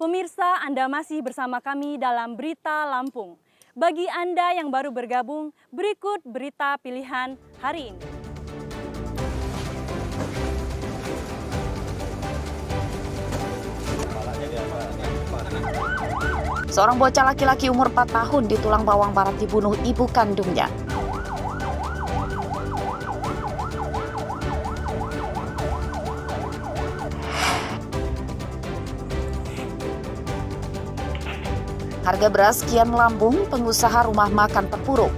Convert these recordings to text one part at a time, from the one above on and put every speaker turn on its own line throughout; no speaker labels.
Pemirsa, Anda masih bersama kami dalam Berita Lampung. Bagi Anda yang baru bergabung, berikut berita pilihan hari ini.
Seorang bocah laki-laki umur 4 tahun di Tulang Bawang Barat dibunuh ibu kandungnya. Harga beras kian melambung, pengusaha rumah makan terpuruk.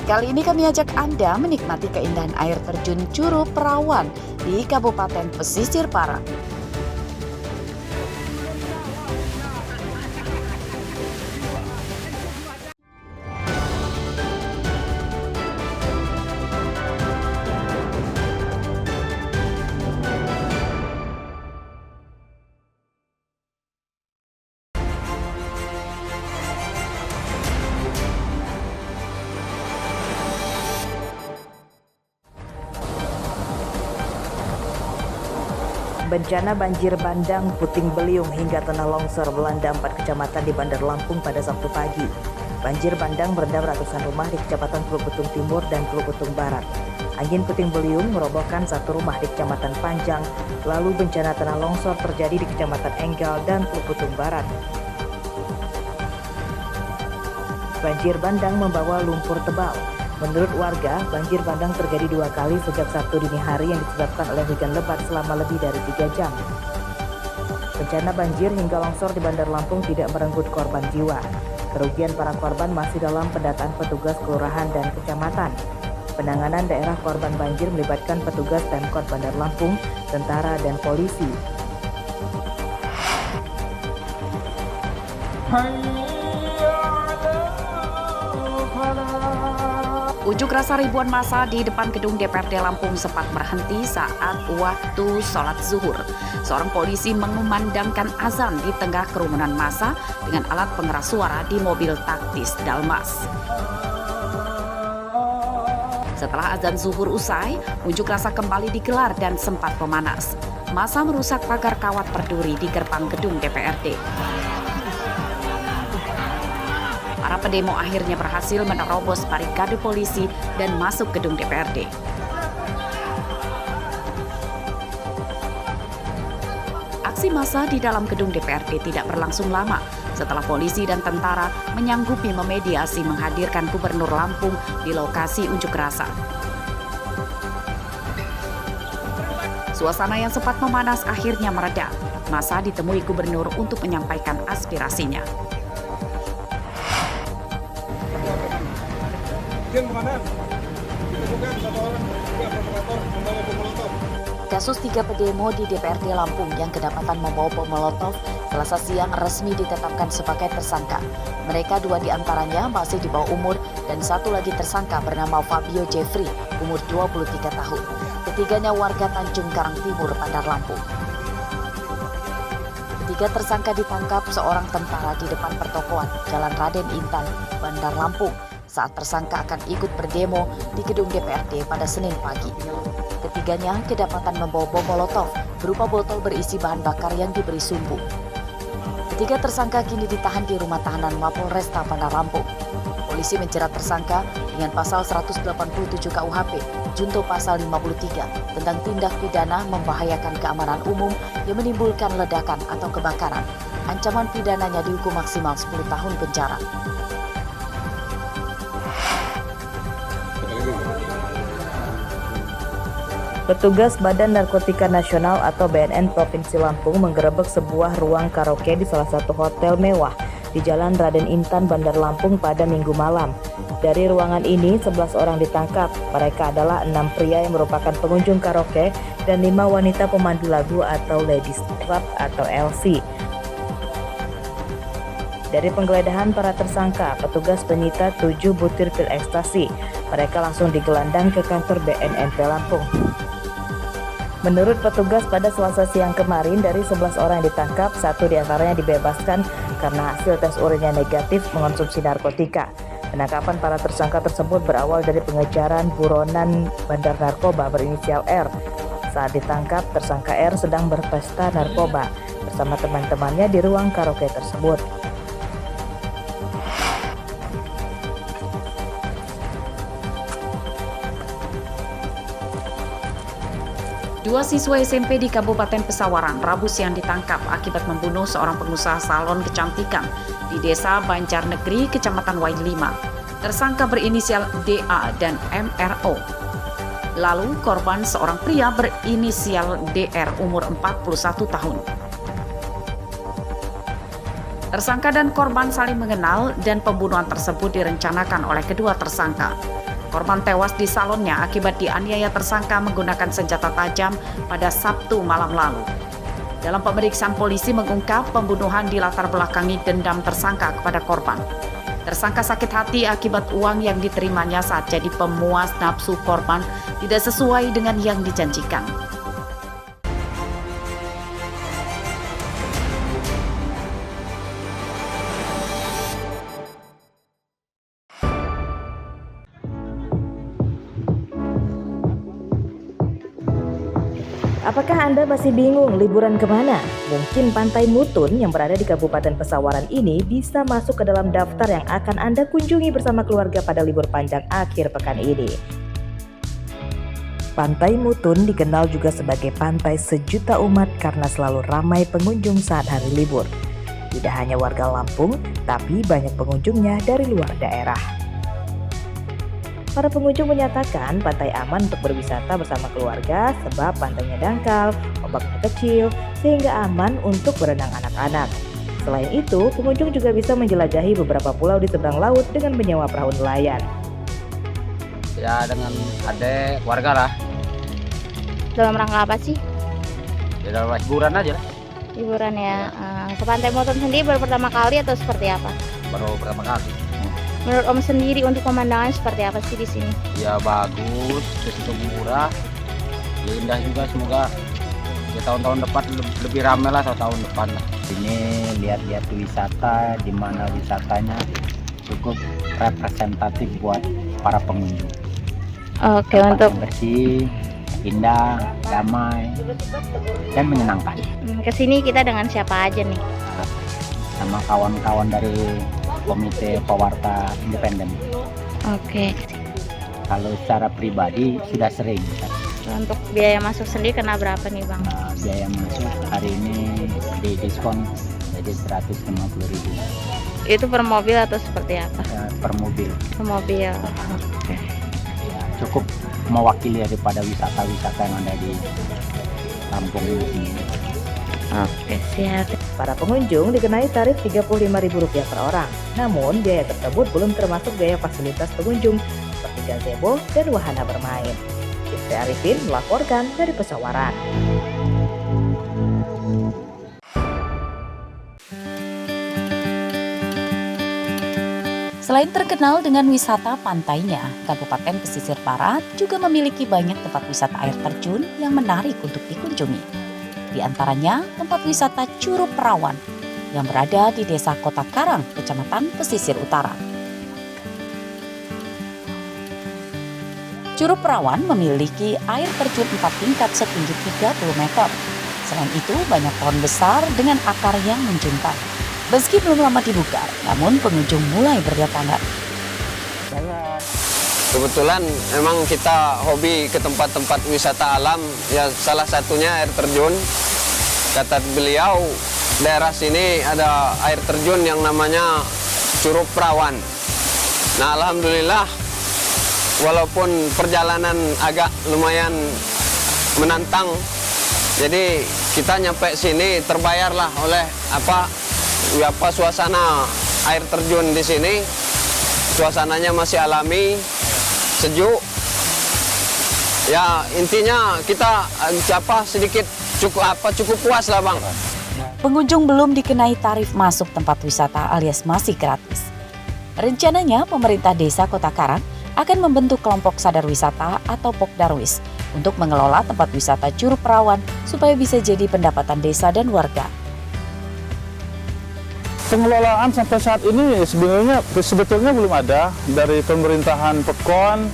Kali ini kami ajak Anda menikmati keindahan air terjun Curug Perawan di Kabupaten Pesisir Barat.
Bencana banjir bandang, puting beliung hingga tanah longsor melanda 4 kecamatan di Bandar Lampung pada Sabtu pagi. Banjir bandang merendam ratusan rumah di Kecamatan Teluk Betung Timur dan Teluk Betung Barat. Angin puting beliung merobohkan satu rumah di Kecamatan Panjang, lalu bencana tanah longsor terjadi di Kecamatan Enggal dan Teluk Betung Barat. Banjir bandang membawa lumpur tebal. Menurut warga, banjir bandang terjadi 2 kali sejak Sabtu dini hari yang disebabkan oleh hujan lebat selama lebih dari 3 jam. Bencana banjir hingga longsor di Bandar Lampung tidak merenggut korban jiwa. Kerugian para korban masih dalam pendataan petugas kelurahan dan kecamatan. Penanganan daerah korban banjir melibatkan petugas Pemkot Bandar Lampung, tentara, dan polisi.
Unjuk rasa ribuan massa di depan gedung DPRD Lampung sempat berhenti saat waktu sholat zuhur. Seorang polisi mengumandangkan azan di tengah kerumunan massa dengan alat pengeras suara di mobil taktis Dalmas. Setelah azan zuhur usai, unjuk rasa kembali digelar dan sempat memanas. Massa merusak pagar kawat berduri di gerbang gedung DPRD. Para pendemo akhirnya berhasil menerobos barikade polisi dan masuk gedung DPRD. Aksi massa di dalam gedung DPRD tidak berlangsung lama setelah polisi dan tentara menyanggupi memediasi menghadirkan Gubernur Lampung di lokasi unjuk rasa. Suasana yang sempat memanas akhirnya mereda. Massa ditemui Gubernur untuk menyampaikan aspirasinya. Kasus 3 pendemo di DPRD Lampung yang kedapatan membawa bom molotov Selasa siang resmi ditetapkan sebagai tersangka. Mereka 2 diantaranya masih di bawah umur dan 1 lagi tersangka bernama Fabio Jeffrey, umur 23 tahun. Ketiganya warga Tanjung Karang Timur, Bandar Lampung. Ketiga tersangka ditangkap seorang tentara di depan pertokoan Jalan Raden Intan, Bandar Lampung, saat tersangka akan ikut berdemo di gedung DPRD pada Senin pagi. Ketiganya kedapatan membawa bom molotov berupa botol berisi bahan bakar yang diberi sumbu. Ketiga tersangka kini ditahan di rumah tahanan Mapolresta Bandar Lampung. Polisi menjerat tersangka dengan pasal 187 KUHP, junto pasal 53 tentang tindak pidana membahayakan keamanan umum yang menimbulkan ledakan atau kebakaran. Ancaman pidananya dihukum maksimal 10 tahun penjara.
Petugas Badan Narkotika Nasional atau BNN Provinsi Lampung menggerebek sebuah ruang karaoke di salah satu hotel mewah di Jalan Raden Intan, Bandar Lampung pada Minggu malam. Dari ruangan ini, 11 orang ditangkap. Mereka adalah 6 pria yang merupakan pengunjung karaoke dan 5 wanita pemandu lagu atau Ladies Club atau LC. Dari penggeledahan para tersangka, petugas menyita 7 butir pil ekstasi. Mereka langsung digelandang ke kantor BNN Lampung. Menurut petugas, pada Selasa siang kemarin dari 11 orang yang ditangkap, 1 diantaranya dibebaskan karena hasil tes urinnya negatif mengonsumsi narkotika. Penangkapan para tersangka tersebut berawal dari pengejaran buronan bandar narkoba berinisial R. Saat ditangkap, tersangka R sedang berpesta narkoba bersama teman-temannya di ruang karaoke tersebut.
Dua siswa SMP di Kabupaten Pesawaran Rabu siang ditangkap akibat membunuh seorang pengusaha salon kecantikan di Desa Banjarnegeri, Kecamatan Wai 5. Tersangka berinisial DA dan MRO. Lalu korban seorang pria berinisial DR umur 41 tahun. Tersangka dan korban saling mengenal dan pembunuhan tersebut direncanakan oleh kedua tersangka. Korban tewas di salonnya akibat dianiaya tersangka menggunakan senjata tajam pada Sabtu malam lalu. Dalam pemeriksaan, polisi mengungkap pembunuhan dilatar belakangi dendam tersangka kepada korban. Tersangka sakit hati akibat uang yang diterimanya saat jadi pemuas nafsu korban tidak sesuai dengan yang dijanjikan.
Apakah Anda masih bingung liburan kemana? Mungkin Pantai Mutun yang berada di Kabupaten Pesawaran ini bisa masuk ke dalam daftar yang akan Anda kunjungi bersama keluarga pada libur panjang akhir pekan ini. Pantai Mutun dikenal juga sebagai pantai sejuta umat karena selalu ramai pengunjung saat hari libur. Tidak hanya warga Lampung, tapi banyak pengunjungnya dari luar daerah. Para pengunjung menyatakan pantai aman untuk berwisata bersama keluarga sebab pantainya dangkal, ombaknya kecil, sehingga aman untuk berenang anak-anak. Selain itu, pengunjung juga bisa menjelajahi beberapa pulau di seberang laut dengan menyewa perahu nelayan.
Ya dengan adik warga lah.
Dalam rangka apa sih?
Ya dalam hiburan aja lah.
Hiburan ya. Ke Pantai Mutun sendiri baru pertama kali atau seperti apa?
Baru pertama kali.
Menurut Om sendiri untuk pemandangan seperti apa sih di sini?
Ya bagus, terus murah, ya indah juga. Semoga ya tahun-tahun depan lebih ramai lah tahun depan lah.
Ini lihat-lihat wisata, di mana wisatanya cukup representatif buat para pengunjung.
Oke,
Tempatnya
untuk
bersih, indah, damai, dan menyenangkan.
kesini kita dengan siapa aja nih?
Sama kawan-kawan dari Komite Pewarta Independen.
Oke.
Kalau secara pribadi sudah sering.
Untuk biaya masuk sendiri kena berapa nih Bang?
Biaya masuk hari ini di diskon jadi 150.000
Itu per mobil atau seperti apa?
per mobil.
Per mobil. Oke.
Ya, cukup mewakili daripada wisata-wisata yang ada di Lampung ini.
Oke, siap.
Para pengunjung dikenai tarif Rp35.000 per orang. Namun, biaya tersebut belum termasuk biaya fasilitas pengunjung seperti gazebo dan wahana bermain. Istri Arifin melaporkan dari Pesawaran.
Selain terkenal dengan wisata pantainya, Kabupaten Pesisir Barat juga memiliki banyak tempat wisata air terjun yang menarik untuk dikunjungi. Di antaranya tempat wisata Curug Perawan yang berada di Desa Kota Karang, Kecamatan Pesisir Utara. Curug Perawan memiliki air terjun 4 tingkat setinggi 30 meter. Selain itu, banyak pohon besar dengan akar yang menjumpal. Meski belum lama dibuka, namun pengunjung mulai berdatangan.
Kebetulan memang kita hobi ke tempat-tempat wisata alam, ya salah satunya air terjun. Kata beliau, daerah sini ada air terjun yang namanya Curug Perawan. Nah, alhamdulillah, walaupun perjalanan agak lumayan menantang, jadi kita nyampe sini terbayarlah oleh apa suasana air terjun di sini. Suasananya masih alami, sejuk. Ya intinya kita sedikit cukup puas lah Bang.
Pengunjung belum dikenai tarif masuk tempat wisata alias masih gratis. Rencananya pemerintah Desa Kota Karang akan membentuk kelompok sadar wisata atau Pokdarwis untuk mengelola tempat wisata Curug Perawan supaya bisa jadi pendapatan desa dan warga.
pengelolaan sampai saat ini sebetulnya belum ada dari pemerintahan Pekon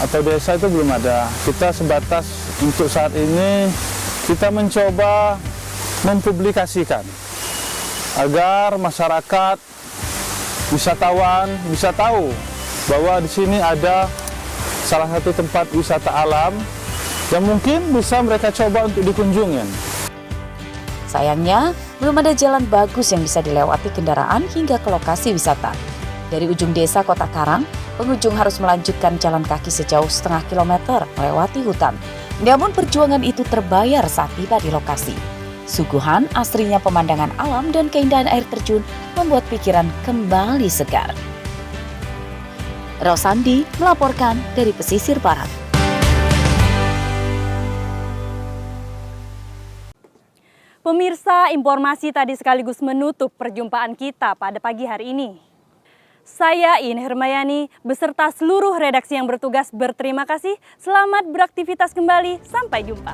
atau desa, itu belum ada. Kita sebatas untuk saat ini kita mencoba mempublikasikan agar masyarakat, wisatawan bisa tahu bahwa di sini ada salah satu tempat wisata alam yang mungkin bisa mereka coba untuk dikunjungin.
Sayangnya, belum ada jalan bagus yang bisa dilewati kendaraan hingga ke lokasi wisata. Dari ujung desa Kota Karang, pengunjung harus melanjutkan jalan kaki sejauh setengah kilometer melewati hutan. Namun perjuangan itu terbayar saat tiba di lokasi. Suguhan asrinya pemandangan alam dan keindahan air terjun membuat pikiran kembali segar. Rosandi melaporkan dari pesisir barat.
Pemirsa, informasi tadi sekaligus menutup perjumpaan kita pada pagi hari ini. Saya Ine Hermayani beserta seluruh redaksi yang bertugas berterima kasih. Selamat beraktivitas kembali. Sampai jumpa.